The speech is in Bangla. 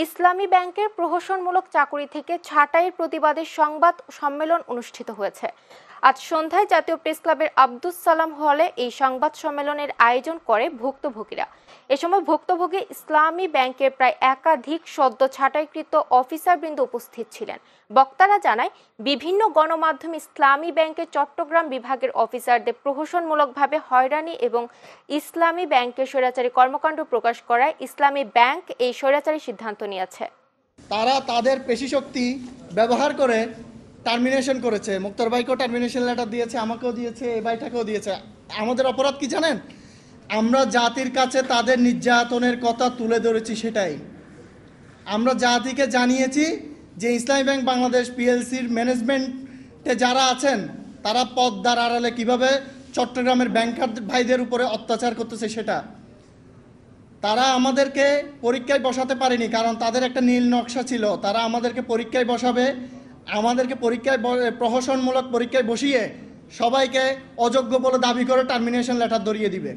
ইসলামী ব্যাংকের প্রহসনমূলক চাকুরি থেকে ছাঁটাইয়ের প্রতিবাদে সংবাদ সম্মেলন অনুষ্ঠিত হয়েছে। আজ সন্ধ্যায় জাতীয় প্রেস ক্লাবের আব্দুস সালাম হলে এই সংবাদ সম্মেলনের আয়োজন করে ভুক্তভোগীরা। এ সময় ভুক্তভোগী ইসলামী ব্যাংকের প্রায় একাধিক সদ্য ছাঁটাইকৃত অফিসারবৃন্দ উপস্থিত ছিলেন। বক্তারা জানায়, বিভিন্ন গণমাধ্যম ইসলামী ব্যাংকের চট্টগ্রাম বিভাগের অফিসারদের প্রহসনমূলকভাবে হয়রানি এবং ইসলামী ব্যাংকের স্বৈরাচারী কর্মকাণ্ড প্রকাশ করায় ইসলামী ব্যাংক এই স্বৈরাচারী সিদ্ধান্ত নিয়েছে। তারা তাদের পেশিশক্তি ব্যবহার করে টার্মিনেশন করেছে। মুক্তার ভাইকেও টার্মিনেশন লেটার দিয়েছে, আমাকেও দিয়েছে, এই ভাইটাকেও দিয়েছে। আমাদের অপরাধ কি জানেন? আমরা জাতির কাছে তাদের নির্যাতনের কথা তুলে ধরেছি। সেটাই আমরা জাতিকে জানিয়েছি যে ইসলামী ব্যাংক বাংলাদেশ পিএলসির ম্যানেজমেন্টে যারা আছেন তারা পদ্মার আড়ালে কীভাবে চট্টগ্রামের ব্যাংকার ভাইদের উপরে অত্যাচার করতেছে। সেটা তারা আমাদেরকে পরীক্ষায় বসাতে পারেনি, কারণ তাদের একটা নীল নকশা ছিল। তারা আমাদেরকে পরীক্ষায় বসাবে, আমাদেরকে প্রহসনমূলক পরীক্ষায় বসিয়ে সবাইকে অযোগ্য বলে দাবি করে টার্মিনেশন লেটার ধরিয়ে দিবে।